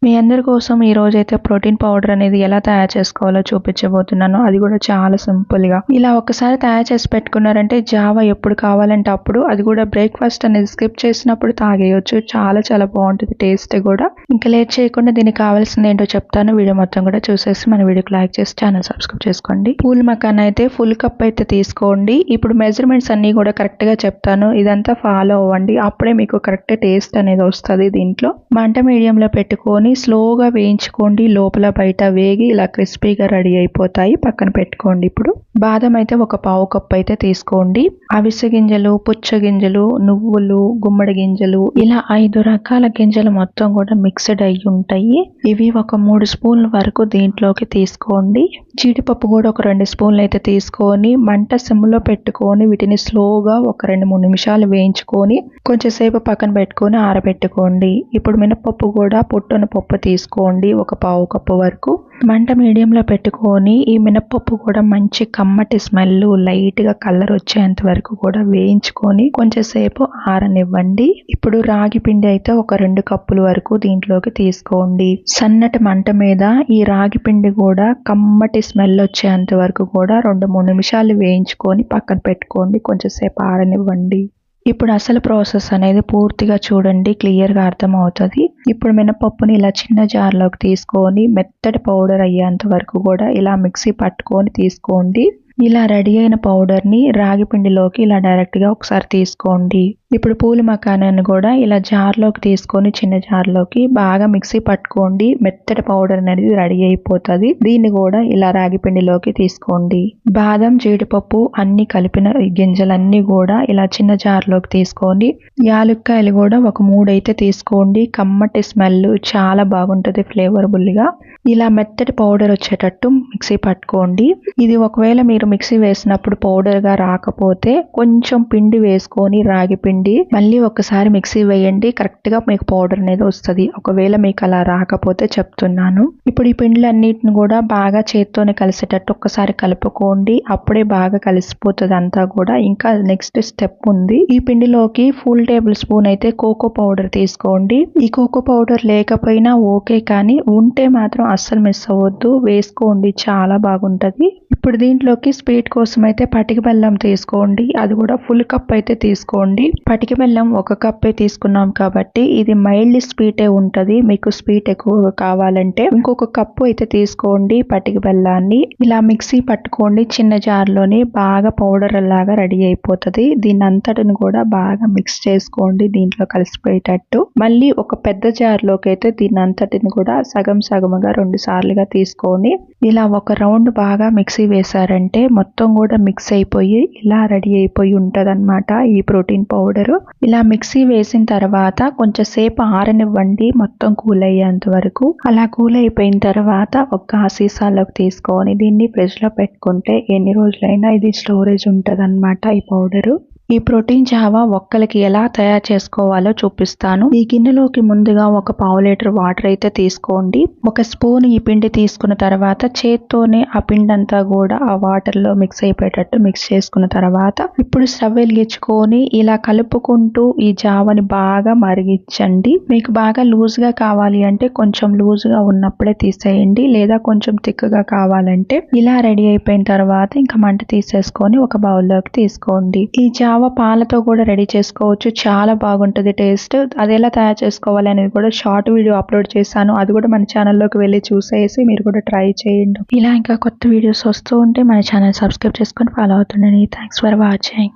మీ అందరి కోసం ఈ రోజైతే ప్రోటీన్ పౌడర్ అనేది ఎలా తయారు చేసుకోవాలో చూపించబోతున్నాను. అది కూడా చాలా సింపుల్గా. ఇలా ఒకసారి తయారు చేసి పెట్టుకున్నారంటే జావా ఎప్పుడు కావాలంటే అప్పుడు, అది కూడా బ్రేక్ఫాస్ట్ అనేది స్కిప్ చేసినప్పుడు తాగేయచ్చు. చాలా చాలా బాగుంటుంది టేస్ట్ కూడా. ఇంకా లేట్ చేయకుండా దీనికి కావాల్సింది ఏంటో చెప్తాను. వీడియో మొత్తం కూడా చూసేసి మన వీడియోకి లైక్ చేసి ఛానల్ సబ్స్క్రైబ్ చేసుకోండి. పూల్ మకాన్ అయితే ఫుల్ కప్ అయితే తీసుకోండి. ఇప్పుడు మెజర్మెంట్స్ అన్ని కూడా కరెక్ట్ గా చెప్తాను. ఇదంతా ఫాలో అవ్వండి. అప్పుడే మీకు కరెక్ట్ టేస్ట్ అనేది వస్తుంది. దీంట్లో మంట మీడియంలో పెట్టుకొని స్లోగా వేయించుకోండి. లోపల బయట వేగి ఇలా క్రిస్పీగా రెడీ అయిపోతాయి. పక్కన పెట్టుకోండి. ఇప్పుడు బాదం అయితే ఒక పావు కప్ అయితే తీసుకోండి. అవిసె గింజలు, పుచ్చ గింజలు, నువ్వులు, గుమ్మడి గింజలు, ఇలా 5 రకాల గింజలు మొత్తం కూడా మిక్స్డ్ అయ్యి ఉంటాయి. ఇవి ఒక 3 స్పూన్ల వరకు దీంట్లోకి తీసుకోండి. జీడిపప్పు కూడా ఒక 2 స్పూన్లు అయితే తీసుకొని మంట సిమ్లో పెట్టుకొని వీటిని స్లోగా ఒక 2-3 నిమిషాలు వేయించుకొని కొంచెం సేపు పక్కన పెట్టుకొని ఆరబెట్టుకోండి. ఇప్పుడు మినపప్పు కూడా పొట్టున పప్పు తీసుకోండి. ఒక పావు కప్పు వరకు మంట మీడియంలో పెట్టుకొని ఈ మినపప్పు కూడా మంచి కమ్మటి స్మెల్, లైట్ గా కలర్ వచ్చేంత వరకు కూడా వేయించుకొని కొంచెం సేపు ఆరనివ్వండి. ఇప్పుడు రాగి పిండి అయితే ఒక 2 కప్పుల వరకు దీంట్లోకి తీసుకోండి. సన్నటి మంట మీద ఈ రాగి పిండి కూడా కమ్మటి స్మెల్ వచ్చేంత వరకు కూడా 2-3 నిమిషాలు వేయించుకొని పక్కన పెట్టుకోండి. కొంచెం సేపు ఆరనివ్వండి. ఇప్పుడు అసలు ప్రాసెస్ అనేది పూర్తిగా చూడండి, క్లియర్గా అర్థమవుతుంది. ఇప్పుడు మినపప్పుని ఇలా చిన్న జార్లోకి తీసుకొని మెత్తటి పౌడర్ అయ్యేంత వరకు కూడా ఇలా మిక్సీ పట్టుకొని తీసుకోండి. ఇలా రెడీ అయిన పౌడర్ని రాగి పిండిలోకి ఇలా డైరెక్ట్గా ఒకసారి తీసుకోండి. ఇప్పుడు పూల మకానాన్ని కూడా ఇలా జార్లోకి తీసుకొని చిన్న జార్లోకి బాగా మిక్సీ పట్టుకోండి. మెత్తటి పౌడర్ అనేది రెడీ అయిపోతుంది. దీన్ని కూడా ఇలా రాగి పిండిలోకి తీసుకోండి. బాదం, జీడిపప్పు అన్ని కలిపిన గింజలన్నీ కూడా ఇలా చిన్న జార్లోకి తీసుకోండి. యాలుక్కాయలు కూడా ఒక 3 అయితే తీసుకోండి. కమ్మటి స్మెల్ చాలా బాగుంటుంది ఫ్లేవర్బుల్గా. ఇలా మెత్తటి పౌడర్ వచ్చేటట్టు మిక్సీ పట్టుకోండి. ఇది ఒకవేళ మీరు మిక్సీ వేసినప్పుడు పౌడర్గా రాకపోతే కొంచెం పిండి వేసుకొని రాగి పిండి మళ్ళీ ఒకసారి మిక్సీ వేయండి. కరెక్ట్గా మీకు పౌడర్ అనేది వస్తుంది. ఒకవేళ మీకు అలా రాకపోతే చెప్తున్నాను. ఇప్పుడు ఈ పిండిలన్నిటిని కూడా బాగా చేత్తోనే కలిసేటట్టు ఒకసారి కలుపుకోండి. అప్పుడే బాగా కలిసిపోతుంది అంతా కూడా. ఇంకా నెక్స్ట్ స్టెప్ ఉంది. ఈ పిండిలోకి ఫుల్ టేబుల్ స్పూన్ అయితే కోకో పౌడర్ తీసుకోండి. ఈ కోకో పౌడర్ లేకపోయినా ఓకే, కానీ ఉంటే మాత్రం అస్సలు మిస్ అవ్వద్దు, వేసుకోండి, చాలా బాగుంటుంది. ఇప్పుడు దీంట్లోకి స్వీట్ కోసం అయితే పటిక బెల్లం తీసుకోండి. అది కూడా ఫుల్ కప్ అయితే తీసుకోండి. పటిక బెల్లం 1 కప్పే తీసుకున్నాం కాబట్టి ఇది మైల్డ్ స్వీటే ఉంటుంది. మీకు స్వీట్ ఎక్కువగా కావాలంటే ఇంకొక కప్పు అయితే తీసుకోండి పటిక బెల్లాన్ని. ఇలా మిక్సీ పట్టుకోండి. చిన్న జార్లోని బాగా పౌడర్ లాగా రెడీ అయిపోతుంది. దీన్ని అంతటిని కూడా బాగా మిక్స్ చేసుకోండి దీంట్లో కలిసిపోయేటట్టు. మళ్ళీ ఒక పెద్ద జార్లోకి అయితే దీన్ని అంతటిని కూడా సగం సగముగా 2 సార్లుగా తీసుకొని ఇలా ఒక రౌండ్ బాగా మిక్సీ వేసారంటే మొత్తం కూడా మిక్స్ అయిపోయి ఇలా రెడీ అయిపోయి ఉంటుంది అన్నమాట ఈ ప్రోటీన్ పౌడర్. ఇలా మిక్సీ వేసిన తర్వాత కొంచెం సేపు ఆరనివ్వండి, మొత్తం కూల్ అయ్యేంత వరకు. అలా కూల్ అయిపోయిన తర్వాత ఒక సీసాలోకి తీసుకొని దీన్ని ఫ్రిడ్జ్ లో పెట్టుకుంటే ఎన్ని రోజులైనా ఇది స్టోరేజ్ ఉంటుంది అన్నమాట ఈ పౌడరు. ఈ ప్రోటీన్ జావా ఒక్కలకి ఎలా తయారు చేసుకోవాలో చూపిస్తాను. ఈ గిన్నెలోకి ముందుగా ఒక పావు లీటర్ వాటర్ అయితే తీసుకోండి. 1 స్పూన్ ఈ పిండి తీసుకున్న తర్వాత చేత్తోనే ఆ పిండి అంతా కూడా ఆ వాటర్ లో మిక్స్ అయిపోయేటట్టు మిక్స్ చేసుకున్న తర్వాత ఇప్పుడు స్టవ్ వెలిగించుకొని ఇలా కలుపుకుంటూ ఈ జావాని బాగా మరిగించండి. మీకు బాగా లూజ్ గా కావాలి అంటే కొంచెం లూజ్ గా ఉన్నప్పుడే తీసేయండి, లేదా కొంచెం థిక్గా కావాలంటే ఇలా రెడీ అయిపోయిన తర్వాత ఇంకా మంట తీసేసుకొని ఒక బౌల్లోకి తీసుకోండి. ఈ జావా పాలతో కూడా రెడీ చేసుకోవచ్చు, చాలా బాగుంటుంది టేస్ట్. అది ఎలా తయారు చేసుకోవాలి అనేది కూడా షార్ట్ వీడియో అప్లోడ్ చేశాను. అది కూడా మన ఛానల్లోకి వెళ్ళి చూసేసి మీరు కూడా ట్రై చేయండి. ఇలా ఇంకా కొత్త వీడియోస్ వస్తూ ఉంటే మన ఛానల్ సబ్స్క్రైబ్ చేసుకొని ఫాలో అవుతుండండి. Thanks for watching.